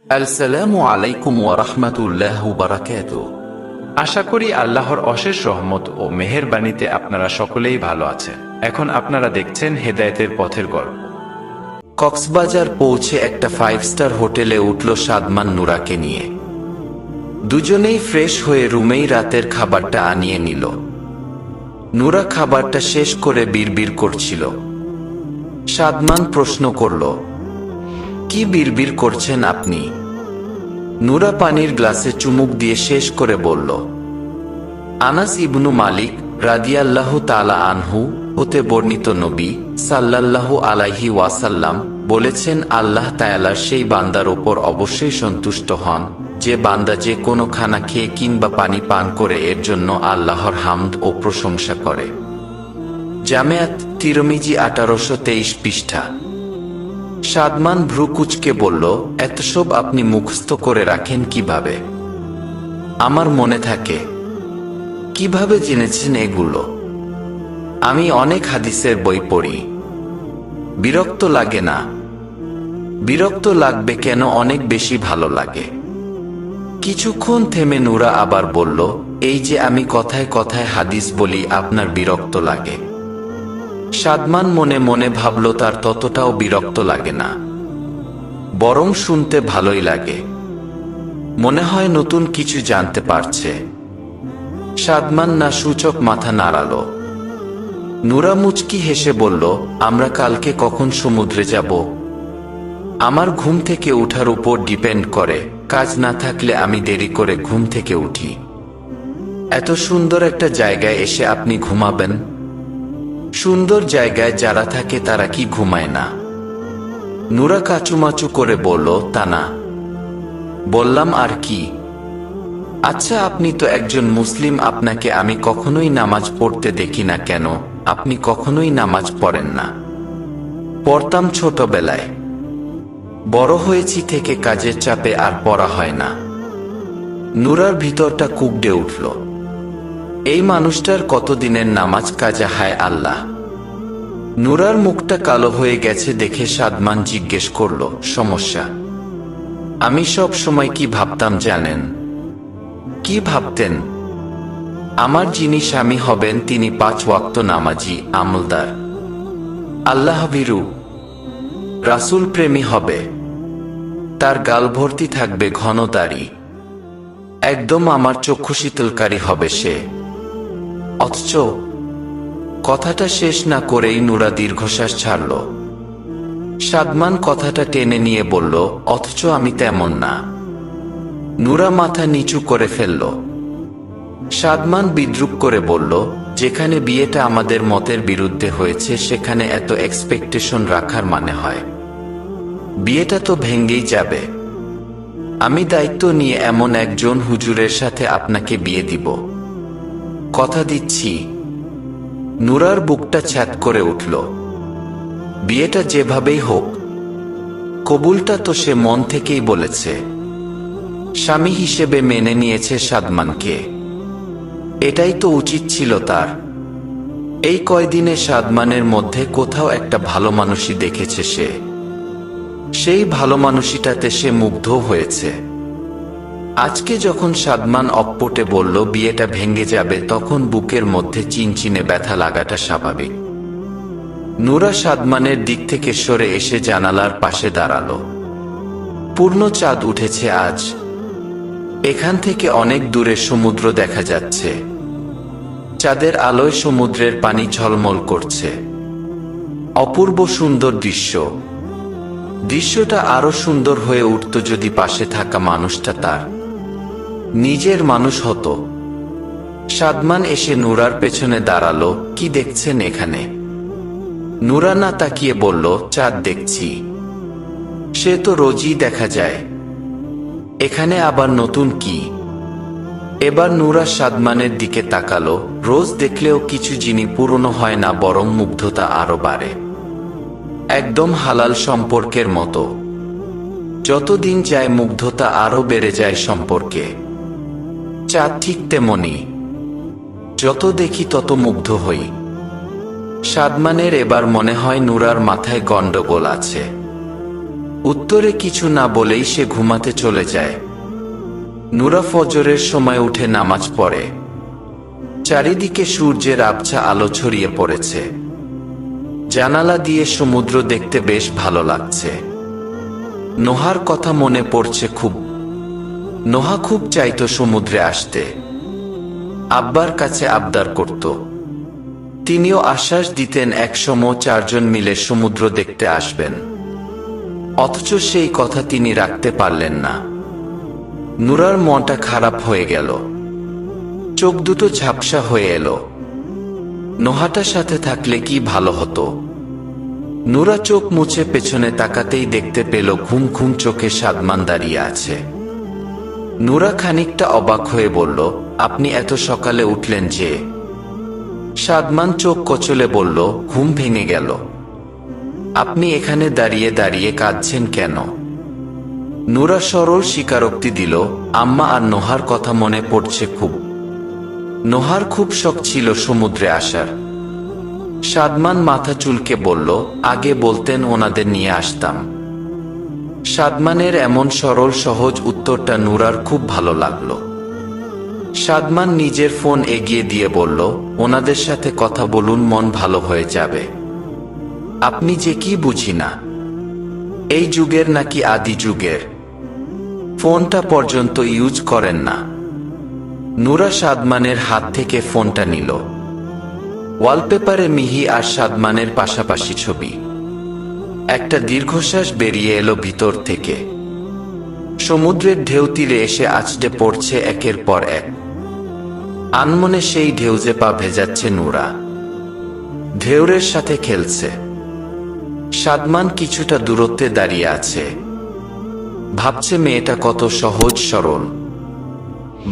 আসসালামু আলাইকুম ওয়া রাহমাতুল্লাহি ওয়া বারাকাতুহু। আশা করি আল্লাহর অশেষ রহমত ও মেহেরবানিতে আপনারা সকলেই ভালো আছেন। এখন আপনারা দেখছেন হেদায়েতের পথের গল্প। কক্সবাজার পৌঁছে একটা 5 স্টার হোটেলে উঠল সাদমান নুরাকে নিয়ে। দুজনেই ফ্রেশ হয়ে রুমেই রাতের খাবারটা আনিয়ে নিল। নুরা খাবারটা শেষ করে বিড়বিড় করছিল। সাদমান প্রশ্ন করল, কি বিড়বিড় করছেন আপনি? নুরা পানির গ্লাসে চুমুক দিয়ে শেষ করে বলল, আনাস ইবনু মালিক রাদিয়াল্লাহু তাআলা আনহু হতে বর্ণিত নবী সাল্লাল্লাহু আলাইহি ওয়াসাল্লাম বলেছেন, আল্লাহ তাআলার সেই বান্দার ওপর অবশ্যই সন্তুষ্ট হন যে বান্দা যে কোনো খানা খেয়ে কিংবা পানি পান করে এর জন্য আল্লাহর হামদ ও প্রশংসা করে। জামেয়াত তিরমিজি 1823 পৃষ্ঠা। সাদমান ভ্রু কুঁচকে বলল, এত সব আপনি মুখস্থ করে রাখেন কিভাবে? আমার মনে থাকে। কিভাবে জেনেছেন এগুলো? আমি অনেক হাদিসের বই পড়ি। বিরক্ত লাগে না? বিরক্ত লাগবে কেন, অনেক বেশি ভালো লাগে। কিছুক্ষণ থেমে নুরা আবার বলল, এই যে আমি কথায় কথায় হাদিস বলি, আপনার বিরক্ত লাগে? সাদমান মনে মনে ভাবল তার ততটাও বিরক্ত লাগে না, বরং শুনতে ভালোই লাগে। মনে হয় নতুন কিছু জানতে পারছে। সাদমান না সূচক মাথা নাড়াল। নুরা মুচকি হেসে বলল, আমরা কালকে কখন সমুদ্রে যাব? আমার ঘুম থেকে উঠার উপর ডিপেন্ড করে। কাজ না থাকলে আমি দেরি করে ঘুম থেকে উঠি। এত সুন্দর একটা জায়গায় এসে আপনি ঘুমাবেন? সুন্দর জায়গায় যারা থাকে তারা কি ঘুমায় না? নুরা কাচুমাচু করে বলল, তা না। বললাম আর কি? আচ্ছা, আপনি তো একজন মুসলিম, আপনাকে আমি কখনোই নামাজ পড়তে দেখি না কেন? আপনি কখনোই নামাজ পড়েন না? পড়তাম ছোটবেলায়। বড় হয়েছি থেকে কাজের চাপে আর পড়া হয় না। নুরার ভিতরটা কুঁকড়ে উঠল। এই মানুষটার কতদিনের নামাজ কাজা, হায় আল্লাহ। নুরার মুখটা কালো হয়ে গেছে দেখে সাদমান জিজ্ঞেস করল, সমস্যা? আমি সব সময় কি ভাবতাম জানেন? কি ভাবতেন? আমার যিনি স্বামী হবেন তিনি 5 ওয়াক্ত নামাজি, আমলদার, আল্লাহভীরু, রাসূল প্রেমী হবে। তার গাল ভর্তি থাকবে ঘন দাড়ি। একদম আমার চক্ষু শীতলকারী হবে সে। অথচ কথাটা শেষ না করেই নুরা দীর্ঘশ্বাস ছাড়ল। সাদমান কথাটা টেনে নিয়ে বলল, অথচ আমি তেমন না। নুরা মাথা নিচু করে ফেলল। সাদমান বিদ্রূপ করে বলল, যেখানে বিয়েটা আমাদের মতের বিরুদ্ধে হয়েছে সেখানে এত এক্সপেকটেশন রাখার মানে হয়? বিয়েটা তো ভেঙ্গেই যাবে। আমি দায়িত্ব নিয়ে এমন একজন হুজুরের সাথে আপনাকে বিয়ে দিব, কথা দিচ্ছি। নুরার বুকটা ছ্যাদ করে উঠল। বিয়েটা যেভাবেই হোক, কবুলটা তো সে মন থেকেই বলেছে। স্বামী হিসেবে মেনে নিয়েছে সাদমানকে। এটাই তো উচিত ছিল তার। এই কয়দিনে সাদমানের মধ্যে কোথাও একটা ভালো মানুষই দেখেছে সে। সেই ভালো মানুষটাতে সে মুগ্ধ হয়েছে। আজকে যখন সাদমান অপ্পটে বলল বিয়েটা ভেঙে যাবে, তখন বুকের মধ্যে চিনচিনে ব্যথা লাগাটা স্বাভাবিক। নুরা সাদমানের দিক থেকে সরে এসে জানালার পাশে দাঁড়াল। পূর্ণ চাঁদ উঠেছে আজ। এখান থেকে অনেক দূরে সমুদ্র দেখা যাচ্ছে। চাঁদের আলোয় সমুদ্রের পানি ঝলমল করছে। অপূর্ব সুন্দর দৃশ্য। দৃশ্যটা আরো সুন্দর হয়ে উঠত যদি পাশে থাকা মানুষটা তার নিজের মানুষ হতো। সাদমান এসে নুরার পেছনে দাঁড়ালো। কি দেখছেন এখানে? নুরা না তাকিয়ে বলল, চাঁদ দেখছি। সে তো রোজই দেখা যায়, এখানে আবার নতুন কি? এবার নুরা সাদমানের দিকে তাকালো। রোজ দেখলেও কিছু জিনিস পুরনো হয় না, বরং মুগ্ধতা আরো বাড়ে। একদম হালাল সম্পর্কের মতো। যতদিন যায় মুগ্ধতা আরো বেড়ে যায় সম্পর্কে। চাঁদ ঠিক তেমনি। যত দেখি তত মুগ্ধ হই। সাদমানের এবার মনে হয় নুরার মাথায় গন্ডগোল আছে। উত্তরে কিছু না বলেই সে ঘুমাতে চলে যায়। নূরা ফজরের সময় উঠে নামাজ পড়ে। চারিদিকে সূর্যের আবছা আলো ছড়িয়ে পড়েছে। জানালা দিয়ে সমুদ্র দেখতে বেশ ভালো লাগছে। নোহার কথা মনে পড়ছে খুব। নোহা খুব চাইতো সমুদ্রে আসতে, আব্বার কাছে আবদার করত। তিনিও আশ্বাস দিতেন একসময় 4 জন মিলে সমুদ্র দেখতে আসবেন। অথচ সেই কথা তিনি রাখতে পারলেন না। নূরার মনটা খারাপ হয়ে গেল। চোখ দুটো ঝাপসা হয়ে এলো। নোহাটা সাথে থাকলে কি ভালো হতো। নূরা চোখ মুছে পেছনে তাকাতেই দেখতে পেল ঘুম ঘুম চোখে সাদমান দাঁড়িয়ে আছে। নূরা খানিকটা অবাক হয়ে বলল, আপনি এত সকালে উঠলেন যে? সাদমান চোখ কচলে বলল, ঘুম ভেঙে গেল। আপনি এখানে দাঁড়িয়ে দাঁড়িয়ে কাঁদছেন কেন? নূরা সরল স্বীকারোক্তি দিল, আম্মা আর নোহার কথা মনে পড়ছে খুব। নোহার খুব শখ ছিল সমুদ্রে আসার। সাদমান মাথা চুলকে বলল, আগে বলতেন ওনাদের নিয়ে আসতাম। সাদমানের এমন সরল সহজ উত্তরটা নূরার খুব ভালো লাগল। সাদমান নিজের ফোন এগিয়ে দিয়ে বলল, ওনাদের সাথে কথা বলুন, মন ভালো হয়ে যাবে। আপনি যে কি বুঝি না, এই যুগের নাকি আদি যুগের? ফোনটা পর্যন্ত ইউজ করেন না। নূরা সাদমানের হাত থেকে ফোনটা নিল। ওয়ালপেপারে মিহি আর সাদমানের পাশাপাশি ছবি। একটা দীর্ঘশ্বাস বেরিয়ে এলো ভিতর থেকে। সমুদ্রের ঢেউ তীরে এসে আছড়ে পড়ছে একের পর এক। আনমনে সেই ঢেউজে পা ভেজাচ্ছে নূরা। ঢেউরের সাথে খেলছে। সাদমান কিছুটা দূরত্বে দাঁড়িয়ে আছে। ভাবছে মেয়েটা কত সহজ সরল,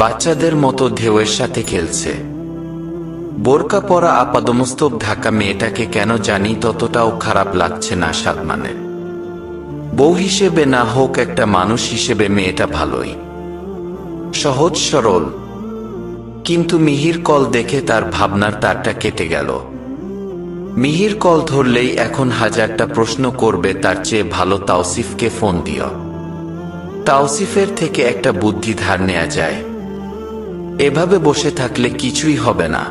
বাচ্চাদের মতো ঢেউয়ের সাথে খেলছে। বোরকা পরা আপাদমস্তক ঢাকা মেয়েটাকে কেন জানি ততটাও খারাপ লাগছে না সাদমানের। বউ হিসেবে না হোক, একটা মানুষ হিসেবে মেয়েটা ভালোই, সহজ সরল। কিন্তু মিহির কল দেখে তার ভাবনার তারটা কেটে গেল। মিহির কল ধরলেই এখন 1000টা প্রশ্ন করবে, তার চেয়ে ভালো তাওসিফকে ফোন দিও। তাওসিফের থেকে একটা বুদ্ধি ধার নেওয়া যায়। এভাবে বসে থাকলে কিছুই হবে না।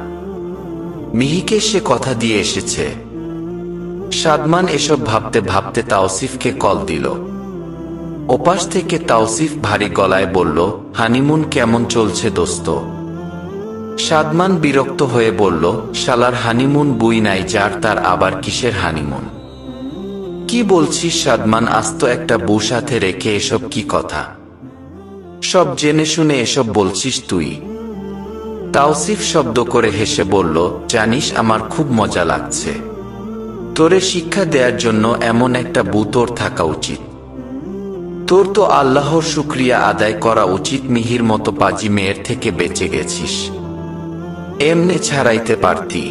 মিহিকে সে কথা দিয়ে এসেছে। সাদমান এসব ভাবতে ভাবতে তাওসিফকে কল দিল। ওপাশ থেকে তাওসিফ ভারী গলায় বলল, হানিমুন কেমন চলছে দোস্ত? সাদমান বিরক্ত হয়ে বলল, শালার হানিমুন বুই নাই যার, তার আবার কিসের হানিমুন? কি বলছিস সাদমান? আস্ত একটা বউ সাথে রেখে এসব কি কথা? সব জেনে শুনে এসব বলছিস তুই? তাওসিফ শব্দ করে হেসে বলল, জানিস আমার খুব মজা লাগছে। তোরে শিক্ষা দেওয়ার জন্য এমন একটা বউ তোর থাকা উচিত। তোর তো আল্লাহর শুকরিয়া আদায় করা উচিত, মিহির মতো পাজি মেয়ের থেকে বেঁচে গেছিস। এমনে ছাড়াইতে পারতি।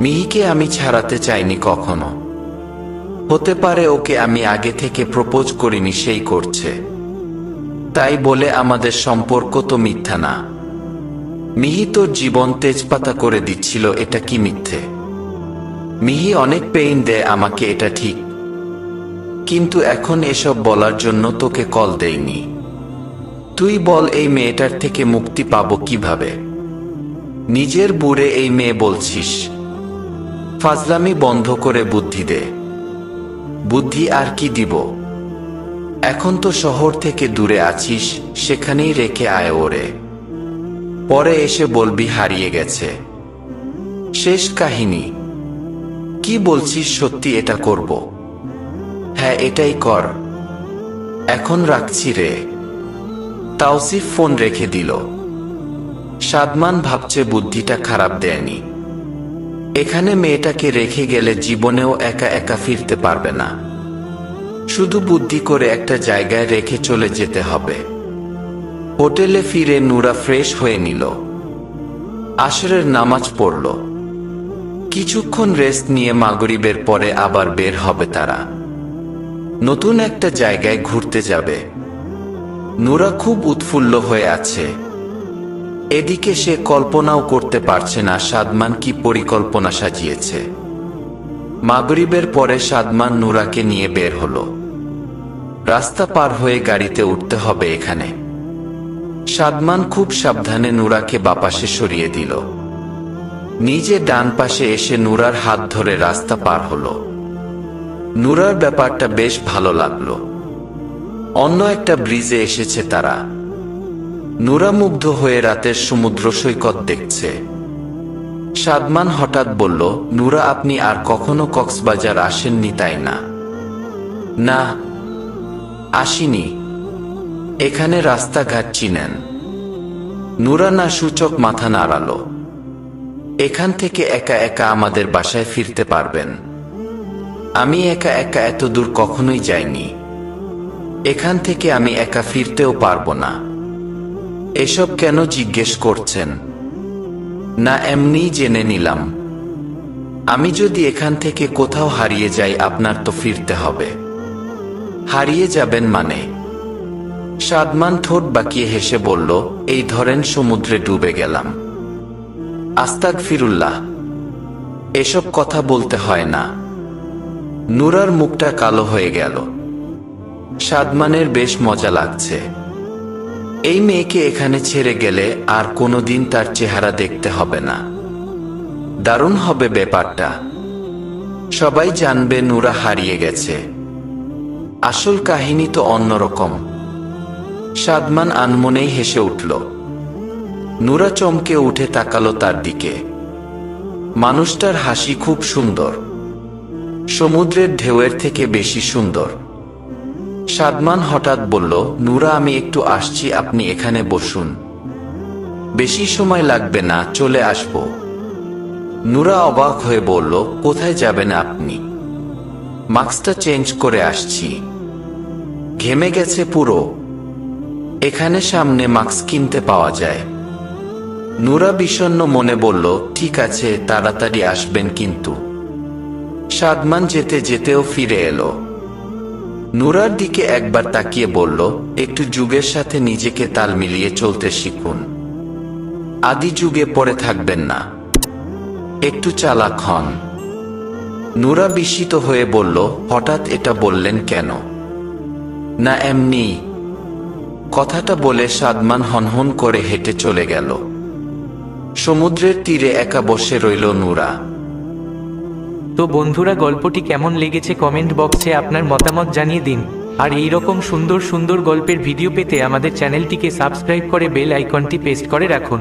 মিহিকে আমি ছাড়াতে চাইনি কখনো। হতে পারে ওকে আমি আগে থেকে প্রপোজ করিনি, সেই করছে। তাই বলে আমাদের সম্পর্ক তো মিথ্যা না। মিহি তোর জীবন তেজপাতা করে দিচ্ছিল, এটা কি মিথ্যে? মিহি অনেক পেইন দেয় আমাকে, এটা ঠিক। কিন্তু এখন এসব বলার জন্য তোকে কল দেইনি। তুই বল, এই মেয়েটার থেকে মুক্তি পাবো কিভাবে? নিজের বুড়ে এই মেয়ে বলছিস? ফাজলামি বন্ধ করে বুদ্ধি দে। বুদ্ধি আর কি দিব? এখন তো শহর থেকে দূরে আছিস, সেখানেই রেখে আয় ওরে। পরে এসে বলবি হারিয়ে গেছে। শেষ কাহিনী। কি বলছিস সত্যি এটা করব? হ্যাঁ এটাই কর। এখন রাখছি রে। তাওসিফ ফোন রেখে দিল। সাদমান ভাবছে বুদ্ধিটা খারাপ দেয়নি। এখানে মেয়েটাকে রেখে গেলে জীবনেও একা একা ফিরতে পারবে না। শুধু বুদ্ধি করে একটা জায়গায় রেখে চলে যেতে হবে। হোটেলে ফিরে নূরা ফ্রেশ হয়ে নিল। আসরের নামাজ পড়ল। কিছুক্ষণ রেস্ট নিয়ে মাগরিবের পরে আবার বের হবে তারা। নতুন একটা জায়গায় ঘুরতে যাবে। নূরা খুব উৎফুল্ল হয়ে আছে। এদিকে সে কল্পনাও করতে পারছে না সাদমান কি পরিকল্পনা সাজিয়েছে। মাগরিবের পরে সাদমান নূরাকে নিয়ে বের হলো। রাস্তা পার হয়ে গাড়িতে উঠতে হবে এখানে। সাদমান খুব সাবধানে নুরাকে বাপাশে সরিয়ে দিল। নিজে ডান পাশে এসে নুরার হাত ধরে রাস্তা পার হলো। নুরার ব্যাপারটা বেশ ভালো লাগলো। অন্য একটা ব্রিজে এসেছে তারা। নুরা মুগ্ধ হয়ে রাতের সমুদ্র সৈকত দেখছে। সাদমান হঠাৎ বলল, নুরা আপনি আর কখনো কক্সবাজার আসেননি তাই না? না, আসিনি। এখানে রাস্তাঘাট চিনেন? নুরা না সূচক মাথা নাড়ালো। এখান থেকে একা একা আমাদের বাসায় ফিরতে পারবেন? আমি একা একা এত দূর কখনোই যাইনি। এখান থেকে আমি একা ফিরতেও পারবো না। এসব কেন জিজ্ঞেস করছেন? না, এমনিই জেনে নিলাম। আমি যদি এখান থেকে কোথাও হারিয়ে যাই আপনার তো ফিরতে হবে। হারিয়ে যাবেন মানে? সাদমান ঠোঁট বাঁকিয়ে হেসে বলল, এই ধরেন সমুদ্রে ডুবে গেলাম। আস্তাগফিরুল্লাহ, এসব কথা বলতে হয় না। নুরার মুখটা কালো হয়ে গেল। সাদমানের বেশ মজা লাগছে। এই মেয়েকে এখানে ছেড়ে গেলে আর কোনোদিন তার চেহারা দেখতে হবে না। দারুণ হবে ব্যাপারটা। সবাই জানবে নুরা হারিয়ে গেছে। আসল কাহিনী তো অন্যরকম। সাদমান আনমনেই হেসে উঠল। নুরা চমকে উঠে তাকালো তার দিকে। মানুষটার হাসি খুব সুন্দর, সমুদ্রের ঢেউয়ের থেকে বেশি সুন্দর। সাদমান হঠাৎ বলল, নুরা আমি একটু আসছি, আপনি এখানে বসুন। বেশি সময় লাগবে না, চলে আসব। নুরা অবাক হয়ে বলল, কোথায় যাবেন আপনি? মাস্কটা চেঞ্জ করে আসছি। ঘেমে গেছে পুরো। এখানে সামনে মাস্ক কিনতে পাওয়া যায়। নুরা বিষণ্ণ মনে বলল, ঠিক আছে, তাড়াতাড়ি আসবেন কিন্তু। সাদমান যেতে যেতেও ফিরে এলো। নুরার দিকে একবার তাকিয়ে বলল, একটু যুগের সাথে নিজেকে তাল মিলিয়ে চলতে শিখুন। আদি যুগে পড়ে থাকবেন না, একটু চালাক হন। নুরা বিস্মিত হয়ে বলল, হঠাৎ এটা বললেন কেন? না এমনি। কথাটা বলে সাদমান হনহন করে হেঁটে চলে গেল। সমুদ্রের তীরে একা বসে রইল নুরা। তো বন্ধুরা, গল্পটি কেমন লেগেছে কমেন্ট বক্সে আপনার মতামত জানিয়ে দিন। আর এই রকম সুন্দর সুন্দর গল্পের ভিডিও পেতে আমাদের চ্যানেলটিকে সাবস্ক্রাইব করে বেল আইকনটি প্রেস করে রাখুন।